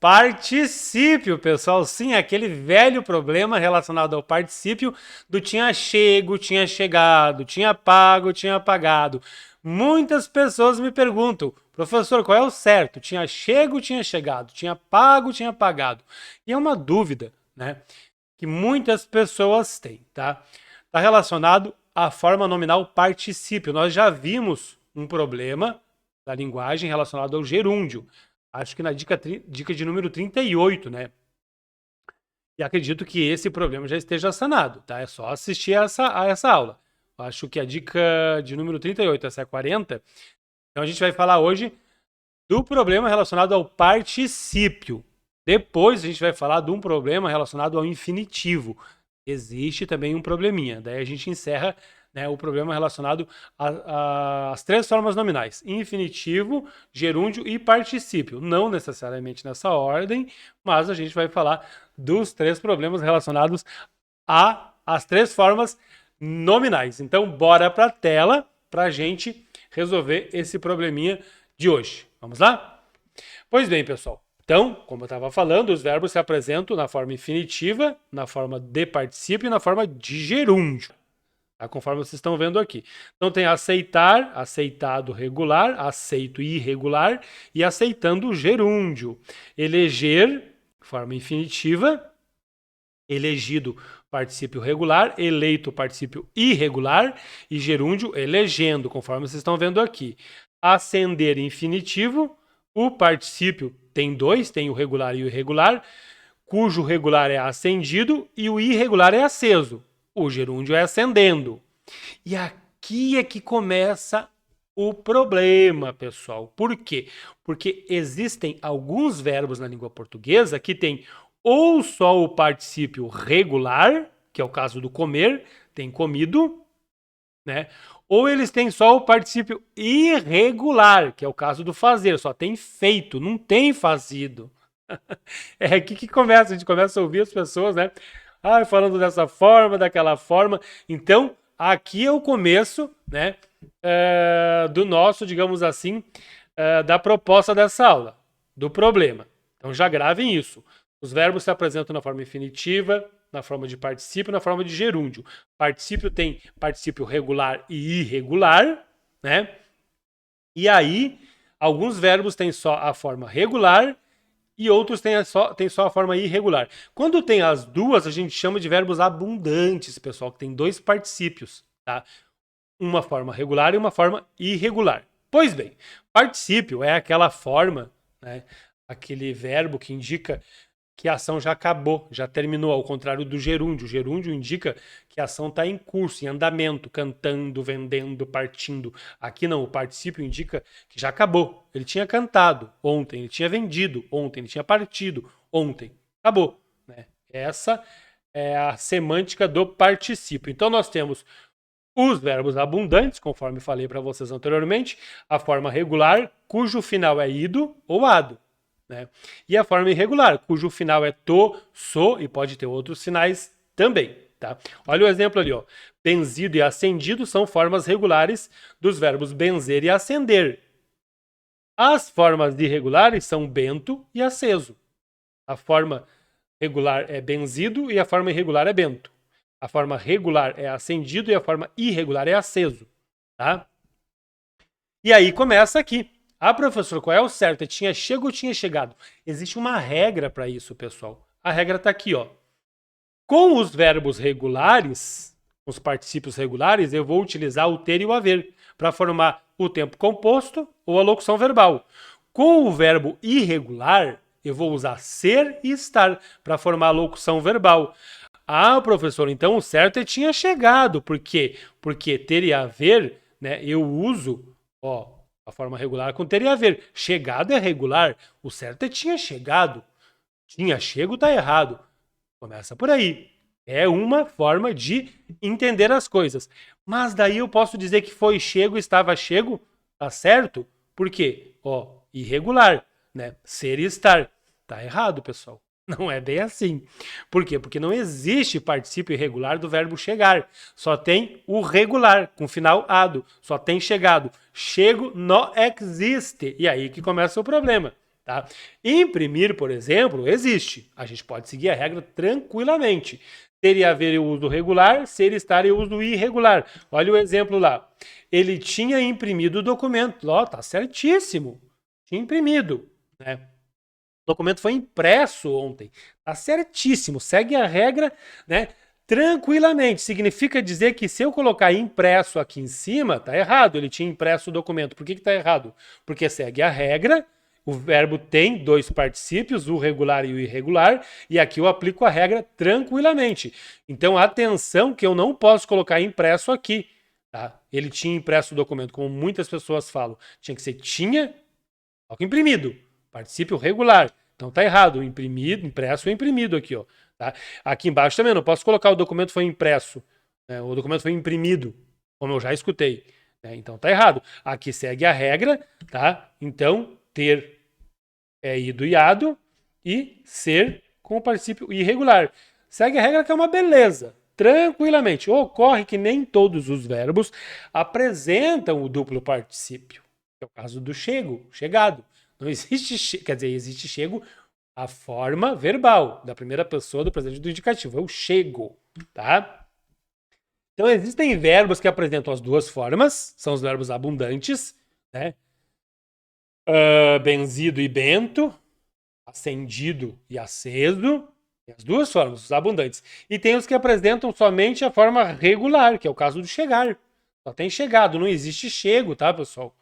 Particípio, pessoal. Sim, aquele velho problema relacionado ao particípio do tinha chego, tinha chegado, tinha pago, tinha pagado. Muitas pessoas me perguntam, professor, qual é o certo? Tinha chego, tinha chegado, tinha pago, tinha pagado. E é uma dúvida, né, que muitas pessoas têm, tá? Está relacionado à forma nominal particípio. Nós já vimos um problema da linguagem relacionado ao gerúndio. Acho que na dica de número 38, né? E acredito que esse problema já esteja sanado, tá? É só assistir a essa aula. Acho que a dica de número 38, essa é a 40. Então a gente vai falar hoje do problema relacionado ao particípio. Depois a gente vai falar de um problema relacionado ao infinitivo. Existe também um probleminha. Daí a gente encerra, né, o problema relacionado às três formas nominais: infinitivo, gerúndio e particípio. Não necessariamente nessa ordem, mas a gente vai falar dos três problemas relacionados às três formas nominais. Então, bora para a tela para a gente resolver esse probleminha de hoje. Vamos lá? Pois bem, pessoal. Então, como eu estava falando, os verbos se apresentam na forma infinitiva, na forma de particípio e na forma de gerúndio, tá? Conforme vocês estão vendo aqui. Então tem aceitar, aceitado regular, aceito irregular e aceitando gerúndio. Eleger, forma infinitiva. Elegido, particípio regular. Eleito, particípio irregular. E gerúndio, elegendo, conforme vocês estão vendo aqui. Ascender, infinitivo. O particípio tem dois, tem o regular e o irregular, cujo regular é ascendido e o irregular é aceso. O gerúndio é ascendendo. E aqui é que começa o problema, pessoal. Por quê? Porque existem alguns verbos na língua portuguesa que tem ou só o particípio regular, que é o caso do comer, tem comido, né? Ou eles têm só o particípio irregular, que é o caso do fazer, só tem feito, não tem fazido. É aqui que começa, a gente começa a ouvir as pessoas, né? Ah, falando dessa forma, daquela forma. Então, aqui é o começo, né, do nosso, digamos assim, da proposta dessa aula, do problema. Então, já gravem isso. Os verbos se apresentam na forma infinitiva, na forma de particípio, na forma de gerúndio. Particípio tem particípio regular e irregular, né? E aí, alguns verbos têm só a forma regular e outros têm só a forma irregular. Quando tem as duas, a gente chama de verbos abundantes, pessoal, que tem dois particípios, tá? Uma forma regular e uma forma irregular. Pois bem, particípio é aquela forma, né, aquele verbo que indica que a ação já acabou, já terminou, ao contrário do gerúndio. O gerúndio indica que a ação está em curso, em andamento, cantando, vendendo, partindo. Aqui não, o particípio indica que já acabou. Ele tinha cantado ontem, ele tinha vendido ontem, ele tinha partido ontem. Acabou, né? Essa é a semântica do particípio. Então nós temos os verbos abundantes, conforme falei para vocês anteriormente, a forma regular, cujo final é ido ou ado, né? E a forma irregular, cujo final é to, so e pode ter outros sinais também, tá? Olha o exemplo ali, ó. Benzido e acendido são formas regulares dos verbos benzer e acender. As formas irregulares são bento e aceso. A forma regular é benzido e a forma irregular é bento. A forma regular é acendido e a forma irregular é aceso, tá? E aí começa aqui. Ah, professor, qual é o certo? É tinha chego ou tinha chegado? Existe uma regra para isso, pessoal. A regra está aqui, ó. Com os verbos regulares, os particípios regulares, eu vou utilizar o ter e o haver para formar o tempo composto ou a locução verbal. Com o verbo irregular, eu vou usar ser e estar para formar a locução verbal. Ah, professor, então o certo é tinha chegado. Por quê? Porque ter e haver, né, eu uso, ó, a forma regular com ter e haver. Chegado é regular, o certo é tinha chegado. Tinha chego tá errado. Começa por aí. É uma forma de entender as coisas. Mas daí eu posso dizer que foi chego, estava chego, tá certo? Por quê? Ó, irregular, né? Ser e estar. Tá errado, pessoal. Não é bem assim. Por quê? Porque não existe particípio irregular do verbo chegar. Só tem o regular, com final ado. Só tem chegado. Chego não existe. E aí que começa o problema. tá? Imprimir, por exemplo, existe. A gente pode seguir a regra tranquilamente. Ter e haver o uso regular, ser e estar e uso irregular. Olha o exemplo lá. Ele tinha imprimido o documento. Ó, tá certíssimo. Tinha imprimido, né? O documento foi impresso ontem. Tá certíssimo. Segue a regra, né? Tranquilamente. Significa dizer que se eu colocar impresso aqui em cima, tá errado. Ele tinha impresso o documento. Por que tá errado? Porque segue a regra. O verbo tem dois particípios, o regular e o irregular, e aqui eu aplico a regra tranquilamente. Então, atenção que eu não posso colocar impresso aqui. Tá? Ele tinha impresso o documento, como muitas pessoas falam. Tinha que ser tinha, coloca imprimido. Particípio regular. Então tá errado. Imprimido, impresso ou imprimido aqui, ó. Tá? Aqui embaixo também, não posso colocar o documento foi impresso. Né? O documento foi imprimido, como eu já escutei. Né? Então tá errado. Aqui segue a regra, tá? Então, ter é ido e ado e ser com o particípio irregular. Segue a regra que é uma beleza. Tranquilamente. Ocorre que nem todos os verbos apresentam o duplo particípio. É o caso do chego, chegado. Não existe, quer dizer, existe chego, a forma verbal da primeira pessoa do presente do indicativo. É o chego, tá? Então existem verbos que apresentam as duas formas, são os verbos abundantes, né? Benzido e bento, acendido e aceso, tem as duas formas, os abundantes. E tem os que apresentam somente a forma regular, que é o caso do chegar. Só tem chegado, não existe chego, tá, pessoal?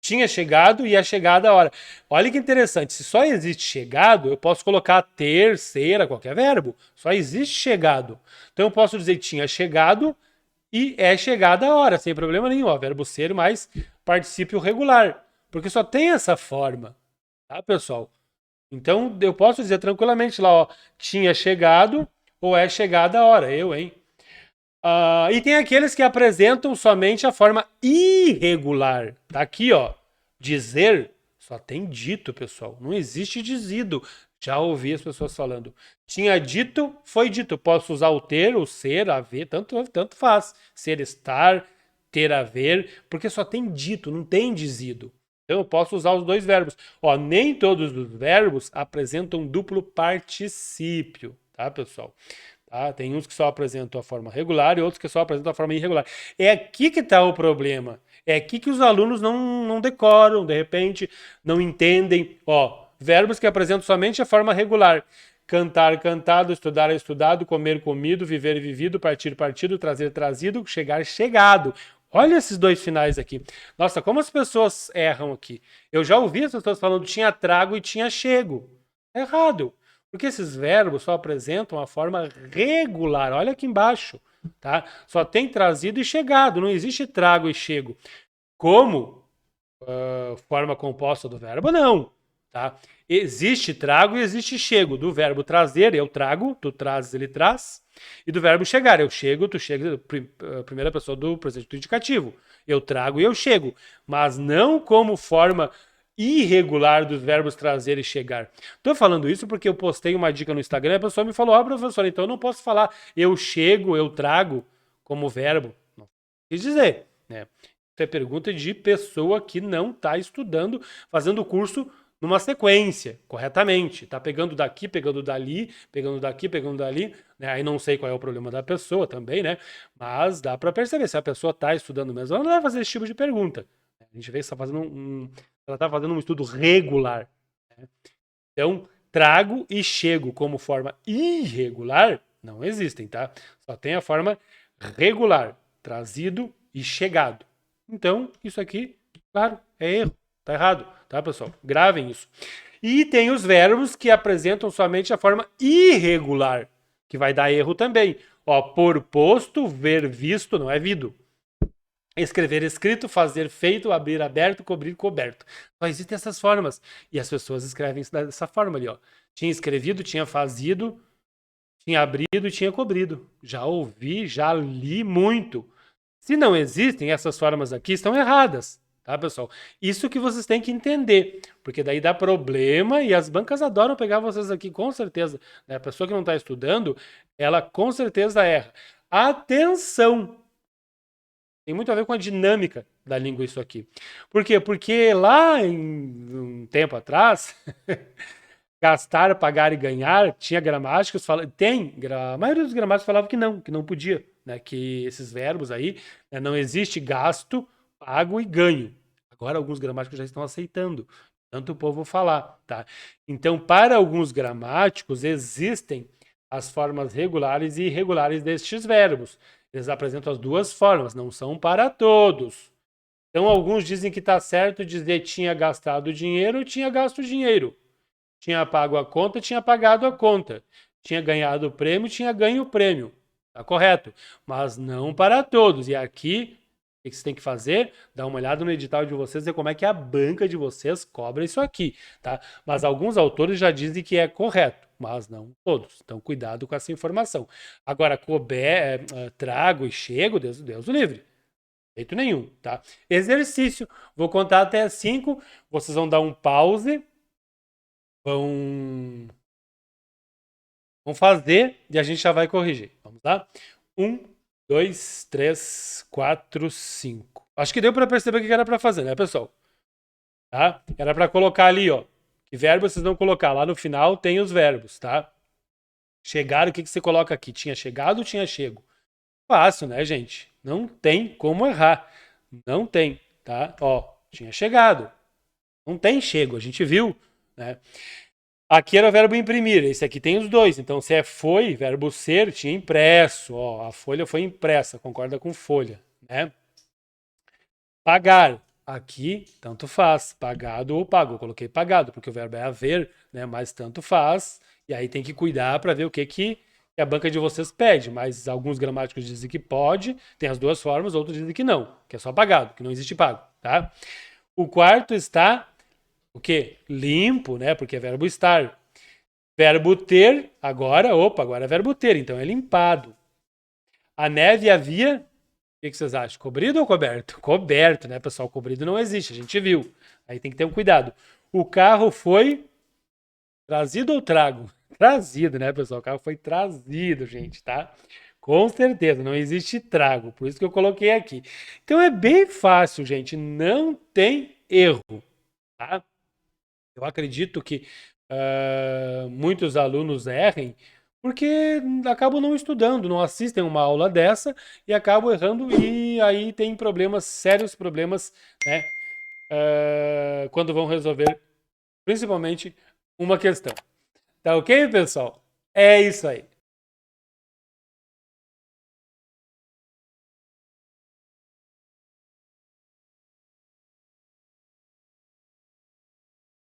Tinha chegado e a chegada a hora. Olha que interessante, se só existe chegado, eu posso colocar ter, ser, a qualquer verbo. Só existe chegado. Então eu posso dizer tinha chegado e é chegada a hora, sem problema nenhum. Ó, verbo ser mais particípio regular. Porque só tem essa forma, tá, pessoal? Então eu posso dizer tranquilamente lá, ó, tinha chegado ou é chegada a hora. Eu, hein? E tem aqueles que apresentam somente a forma irregular. Tá aqui, ó. Dizer só tem dito, pessoal. Não existe dizido. Já ouvi as pessoas falando. Tinha dito, foi dito. Posso usar o ter, o ser, haver, tanto faz. Ser, estar, ter, haver, porque só tem dito, não tem dizido. Então eu posso usar os dois verbos. Ó, nem todos os verbos apresentam duplo particípio, tá, pessoal? Tá? Tem uns que só apresentam a forma regular e outros que só apresentam a forma irregular. É aqui que está o problema. É aqui que os alunos não decoram, de repente, não entendem. Ó, verbos que apresentam somente a forma regular. Cantar, cantado, estudar, estudado, comer, comido, viver, vivido, partir, partido, trazer, trazido, chegar, chegado. Olha esses dois finais aqui. Nossa, como as pessoas erram aqui. Eu já ouvi as pessoas falando tinha trago e tinha chego. É errado. Porque esses verbos só apresentam a forma regular. Olha aqui embaixo, tá? Só tem trazido e chegado, não existe trago e chego. Como forma composta do verbo, não, tá? Existe trago e existe chego. Do verbo trazer, eu trago, tu trazes, ele traz. E do verbo chegar, eu chego, tu chega, primeira pessoa do presente do indicativo. Eu trago e eu chego. Mas não como forma irregular dos verbos trazer e chegar. Tô falando isso porque eu postei uma dica no Instagram e a pessoa me falou, professor, então eu não posso falar eu chego, eu trago como verbo. Não quis dizer, né? Isso é pergunta de pessoa que não está estudando, fazendo o curso numa sequência, corretamente. Tá pegando daqui, pegando dali, pegando daqui, pegando dali. Né? Aí não sei qual é o problema da pessoa também, né? Mas dá para perceber, se a pessoa está estudando mesmo, ela não vai fazer esse tipo de pergunta. A gente vê que está fazendo ela está fazendo um estudo regular. Né? Então, trago e chego como forma irregular não existem, tá? Só tem a forma regular, trazido e chegado. Então, isso aqui, claro, é erro. Tá errado, tá, pessoal? Gravem isso. E tem os verbos que apresentam somente a forma irregular, que vai dar erro também. Ó, por posto, ver visto, não é vido. Escrever escrito, fazer feito, abrir aberto, cobrir coberto. Só existem essas formas. E as pessoas escrevem isso dessa forma ali, ó. Tinha escrevido, tinha fazido, tinha abrido, tinha cobrido. Já ouvi, já li muito. Se não existem, essas formas aqui estão erradas, tá, pessoal? Isso que vocês têm que entender, porque daí dá problema e as bancas adoram pegar vocês aqui, com certeza. Né? A pessoa que não está estudando, ela com certeza erra. Atenção! Tem muito a ver com a dinâmica da língua isso aqui. Por quê? Porque lá em um tempo atrás, gastar, pagar e ganhar, tinha gramáticos, a maioria dos gramáticos falava que não podia, né? Que esses verbos aí, né, não existe gasto, pago e ganho. Agora alguns gramáticos já estão aceitando, tanto o povo falar, tá? Então, para alguns gramáticos existem as formas regulares e irregulares destes verbos. Eles apresentam as duas formas, não são para todos. Então, alguns dizem que está certo dizer tinha gastado dinheiro, tinha gasto dinheiro. Tinha pago a conta, tinha pagado a conta. Tinha ganhado o prêmio, tinha ganho o prêmio. Tá correto. Mas não para todos. E aqui, o que vocês têm que fazer? Dar uma olhada no edital de vocês e ver como é que a banca de vocês cobra isso aqui, tá? Mas alguns autores já dizem que é correto, mas não todos. Então, cuidado com essa informação. Agora, trago e chego, Deus o livre. Jeito nenhum, tá? Exercício. Vou contar até 5. Vocês vão dar um pause. Vão fazer e a gente já vai corrigir. Vamos lá? 1, 2, 3, 4, 5. Acho que deu para perceber o que era para fazer, né, pessoal? Tá? Era para colocar ali, ó. Que verbo vocês vão colocar? Lá no final tem os verbos, tá? Chegar, o que você coloca aqui? Tinha chegado ou tinha chego? Fácil, né, gente? Não tem como errar. Não tem, tá? Ó, tinha chegado. Não tem chego, a gente viu, né? Aqui era o verbo imprimir, esse aqui tem os dois. Então, se é foi, verbo ser, tinha impresso. Ó, a folha foi impressa, concorda com folha, né? Pagar. Aqui, tanto faz, pagado ou pago. Eu coloquei pagado, porque o verbo é haver, né? Mas tanto faz. E aí tem que cuidar para ver o que a banca de vocês pede. Mas alguns gramáticos dizem que pode, tem as duas formas, outros dizem que não, que é só pagado, que não existe pago, tá? O quarto está o quê? Limpo, né? Porque é verbo estar. Verbo ter, agora é verbo ter, então é limpado. A neve havia, o que vocês acham? Cobrido ou coberto? Coberto, né, pessoal? Cobrido não existe, a gente viu. Aí tem que ter um cuidado. O carro foi trazido ou trago? Trazido, né, pessoal? O carro foi trazido, gente, tá? Com certeza, não existe trago, por isso que eu coloquei aqui. Então é bem fácil, gente, não tem erro, tá? Eu acredito que muitos alunos errem porque acabam não estudando, não assistem uma aula dessa e acabam errando e aí tem problemas, sérios problemas, né? Quando vão resolver principalmente uma questão. Tá ok, pessoal? É isso aí.